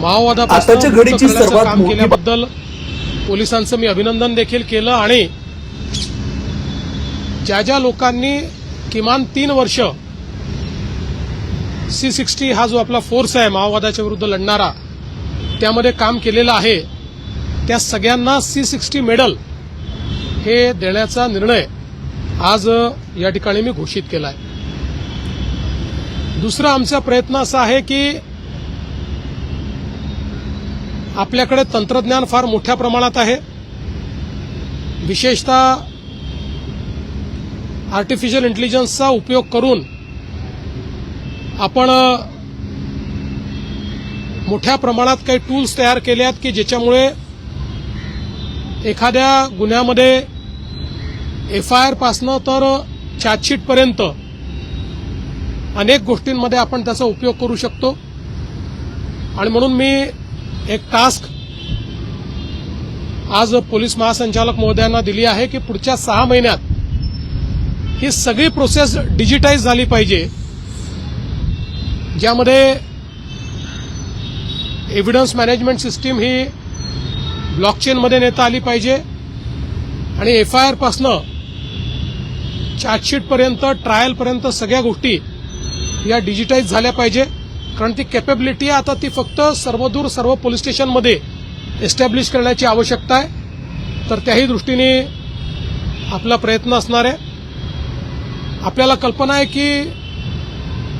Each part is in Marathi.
आताच्या घडीची सर्वात काम मोठी केल्याबद्दल पोलिसांचं मी अभिनंदन देखील केलं आणि ज्या ज्या लोकांनी किमान 3 वर्ष C60 हा जो आपला फोर्स आहे माओवादाच्या विरुद्ध लढणारा त्यामध्ये काम केलेलं आहे त्या सगळ्यांना C60 मेडल हे देण्याचा निर्णय आज या ठिकाणी मी घोषित केला आहे। दुसरा आमचा प्रयत्न असा आहे की आपल्याकडे तंत्रज्ञान फार मोठ्या प्रमाणात आहे, विशेषतः आर्टिफिशियल इंटेलिजन्सचा उपयोग करून आपण मोठ्या प्रमाणात काही टूल्स तयार केले आहेत की ज्याच्यामुळे एखाद्या गुन्ह्यामध्ये FIR पासनं तर चार्जशीट पर्यंत अनेक गोष्टींमध्ये आपण त्याचा उपयोग करू शकतो आणि म्हणून मी एक टास्क आज पोलीस महासंचालक महोदयांना दिली आहे की पुढच्या 6 महिन्यात ही सगळी प्रोसेस डिजिटाइज झाली पाहिजे, ज्यामध्ये एव्हिडन्स मॅनेजमेंट सिस्टीम ही ब्लॉकचेनमध्ये नेता आली पाहिजे आणि FIR पासनं चार्जशीटपर्यंत ट्रायलपर्यंत सगळ्या गोष्टी या डिजिटाइज झाल्या पाहिजे। कारण ती कॅपेबिलिटी आता ती फक्त सर्वदूर सर्व पोलीस स्टेशनमध्ये एस्टॅब्लिश करण्याची आवश्यकता आहे, तर त्याही दृष्टीने आपला प्रयत्न असणार आहे। आपल्याला कल्पना आहे की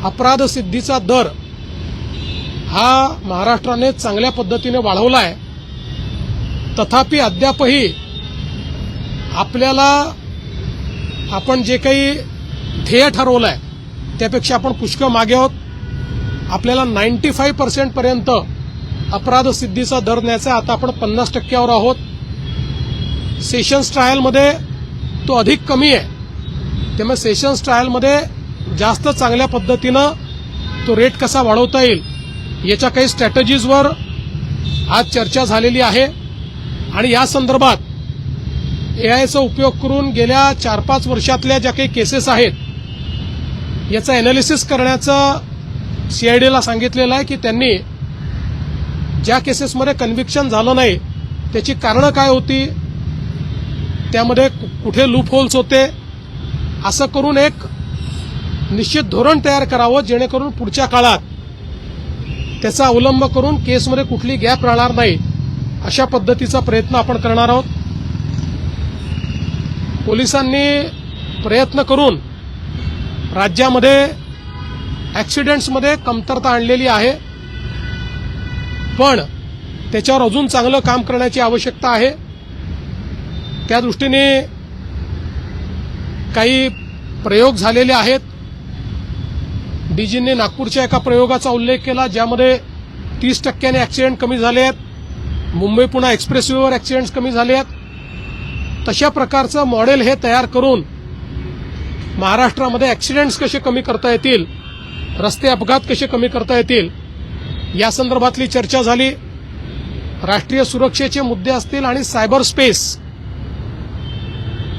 अपराध सिद्धीचा दर हा महाराष्ट्राने चांगल्या पद्धतीने वाढवला आहे, तथापि अद्यापही आपल्याला आपण जे काही ध्येय ठरवलं आहे त्यापेक्षा आपण पुष्कळ मागे आहोत। आपल्याला 95% पर्यंत अपराध सिद्धीचा दर न्यायचा, आता आपण 50% आहोत। सेशन्स ट्रायलमध्ये तो अधिक कमी आहे, त्यामुळे सेशन्स ट्रायलमध्ये जास्त चांगल्या पद्धतीनं तो रेट कसा वाढवता येईल याच्या काही स्ट्रॅटेजीजवर आज चर्चा झालेली आहे आणि या संदर्भात AIचा उपयोग करून गेल्या 4-5 वर्षातल्या ज्या काही केसेस आहेत याचा एनालिसिस करण्याचं CIDला सांगितलेलं आहे की त्यांनी ज्या केसेसमध्ये कन्व्हिक्शन झालं नाही त्याची कारणं काय होती, त्यामध्ये कुठे लूप होल्स होते, असं करून एक निश्चित धोरण तयार करावं जेणेकरून पुढच्या काळात त्याचा अवलंब करून केसमध्ये कुठली गॅप राहणार नाही, अशा पद्धतीचा प्रयत्न आपण करणार आहोत। पोलिसांनी प्रयत्न करून राज्यामध्ये ॲक्सिडेंट्समध्ये कमतरता आणलेली आहे, पण त्याच्यावर अजून चांगलं काम करण्याची आवश्यकता आहे। त्या दृष्टीने काही प्रयोग झालेले आहेत। DGंनी नागपूरच्या एका प्रयोगाचा उल्लेख केला ज्यामध्ये 30% ॲक्सिडेंट कमी झाले आहेत, मुंबई पुणे एक्सप्रेसवेवर ॲक्सिडेंट्स कमी झाले आहेत। तशा प्रकारचं मॉडेल हे तयार करून महाराष्ट्रामध्ये ॲक्सिडेंट्स कसे कमी करता येतील, रस्ते अपघात कसे कमी करता येतील या संदर्भातली चर्चा झाली। राष्ट्रीय सुरक्षेचे मुद्दे असतील आणि सायबर स्पेस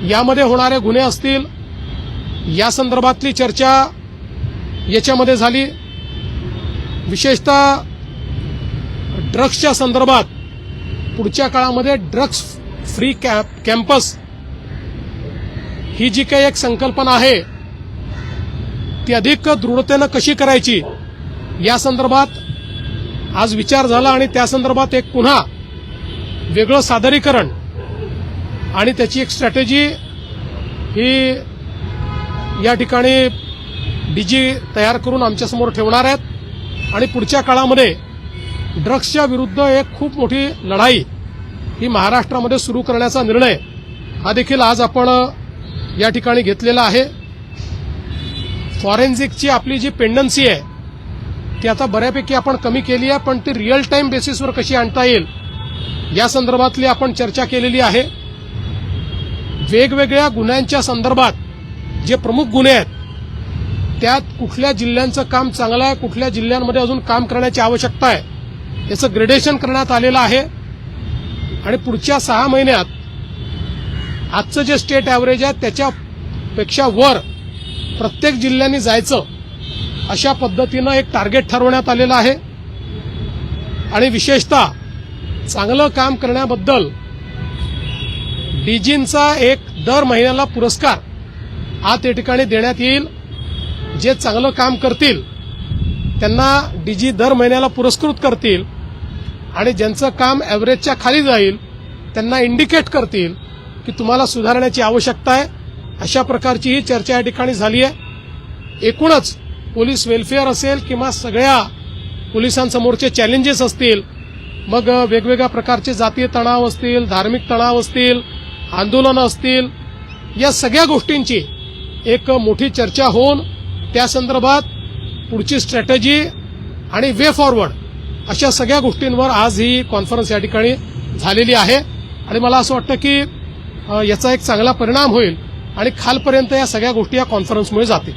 यामध्ये होणारे गुन्हे असतील या संदर्भातली चर्चा याच्यामध्ये झाली। विशेषतः ड्रग्सच्या संदर्भात पुढच्या काळामध्ये ड्रग्स फ्री कॅम्पस ही जी काही एक संकल्पना आहे ती अधिक दृढतेनं कशी करायची या संदर्भात आज विचार झाला आणि त्या संदर्भात एक पुन्हा वेगळं सादरीकरण आणि त्याची एक स्ट्रॅटेजी ही या ठिकाणी DG तयार करून आमच्यासमोर ठेवणार आहेत आणि पुढच्या काळामध्ये ड्रग्सच्या विरुद्ध एक खूप मोठी लढाई ही महाराष्ट्रामध्ये सुरू करण्याचा निर्णय हा देखील आज आपण या ठिकाणी घेतलेला आहे। फॉरेन्सिकची आपली जी पेंडन्सी आहे ती आता बऱ्यापैकी आपण कमी केली आहे, पण ती रिअल टाइम बेसिसवर कशी आणता येईल या संदर्भातली आपण चर्चा केलेली आहे। वेगवेगळ्या गुन्ह्यांच्या संदर्भात जे प्रमुख गुन्हे आहेत त्यात कुठल्या जिल्ह्यांचं काम चांगलं आहे, कुठल्या जिल्ह्यांमध्ये अजून काम करण्याची आवश्यकता आहे याचं ग्रेडेशन करण्यात आलेलं आहे आणि पुढच्या 6 महिन्यात आजचं जे स्टेट ॲव्हरेज आहे त्याच्यापेक्षा वर प्रत्येक जिल्ह्यांनी जायचं अशा पद्धतीनं एक टार्गेट ठरवण्यात आलेलं आहे। आणि विशेषतः चांगलं काम करण्याबद्दल डीजींचा एक दर महिन्याला पुरस्कार हा त्या ठिकाणी देण्यात येईल. जे चांगलं काम करतील त्यांना डीजी दर महिन्याला पुरस्कृत करतील आणि ज्यांचं काम ॲव्हरेजच्या खाली जाईल त्यांना इंडिकेट करतील की तुम्हाला सुधारण्याची आवश्यकता आहे. अशा प्रकारची ही चर्चा या ठिकाणी झाली आहे. एकूणच पोलीस वेलफेअर असेल किंवा सगळ्या पोलिसांसमोरचे चॅलेंजेस असतील, मग वेगवेगळ्या प्रकारचे जातीय तणाव असतील, धार्मिक तणाव असतील, आंदोलनं असतील, या सगळ्या गोष्टींची एक मोठी चर्चा होऊन त्या संदर्भात पुढची स्ट्रॅटेजी आणि वे फॉरवर्ड अशा सगळ्या गोष्टींवर आज ही कॉन्फरन्स या ठिकाणी झालेली आहे. आणि मला असं वाटतं की याचा एक चांगला परिणाम होईल आणि खालपर्यंत या सगळ्या गोष्टी या कॉन्फरन्समुळे जातील.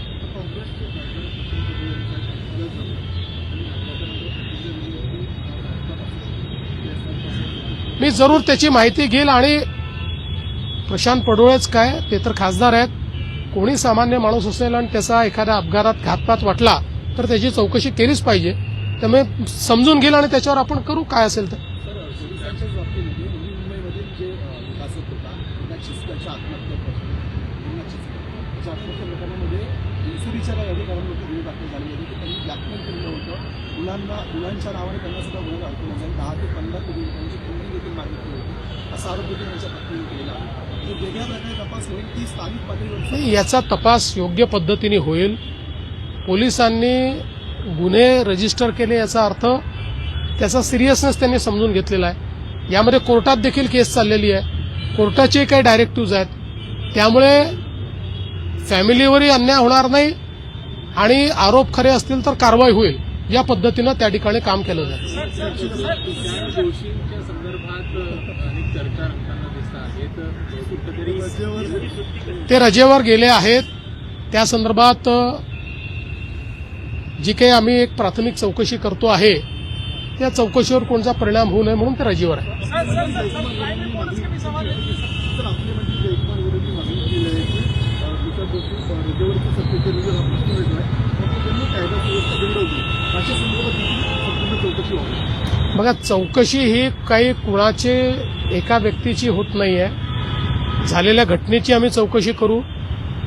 मी जरूर त्याची माहिती घेईल आणि प्रशांत पडोळेच काय, ते तर खासदार आहेत. कोणी सामान्य माणूस असेल आणि त्याचा एखाद्या अपघातात घातपात वाटला तर त्याची चौकशी केलीच पाहिजे. त्यामुळे समजून घेईल आणि त्याच्यावर आपण करू काय असेल तर. पोलिसांच्या बाबतीमध्ये नवी मुंबईमधील जे विकासक होता त्याच्या प्रकरणामध्ये इन्सुरीच्या काही अधिकाऱ्यांवरती गुन्हे दाखल झाले होते की त्यांनी ब्लॅकमेल केलेलं होतं. मुलांच्या नावाने त्यांना सुद्धा गुन्हे दाखल झाले. 10 ते 15 कोटी रुपयांची खंडणी देखील मागितली होती असा आरोप देखील त्यांच्या पत्नीने केलेला आहे. वेगळ्या प्रकारे तपास होईल की स्थानिक पातळीवर याचा तपास योग्य पद्धतीने होईल. पोलिसांनी गुन्हे रजिस्टर केले याचा अर्थ त्याचा सिरियसनेस त्यांनी समजून घेतलेला आहे. यामध्ये कोर्टात देखील केस चाललेली आहे, कोर्टाचे काही डायरेक्टिव्ह आहेत. त्यामुळे फॅमिलीवरही अन्याय होणार नाही आणि आरोप खरे असतील तर कारवाई होईल या पद्धतीनं त्या ठिकाणी काम केलं जाईल. दोषींच्या संदर्भात अनेक चर्चा रंगताना दिसत आहेत. कुठेतरी ते रजेवर गेले आहेत. त्या संदर्भात जी काही आम्ही एक प्राथमिक चौकशी करतो आहे त्या चौकशीवर कोणता परिणाम होऊ नये म्हणून ते रजेवर आहे. बघा, चौकशी ही काही कुणाची एका व्यक्तीची होत नाहीये. झालेल्या घटनेची आम्ही चौकशी करू.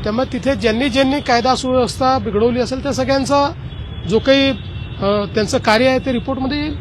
त्यामुळे तिथे ज्यांनी ज्यांनी कायदा सुव्यवस्था बिघडवली असेल त्या सगळ्यांचा जो काही त्यांचं कार्य आहे ते रिपोर्टमध्ये येईल.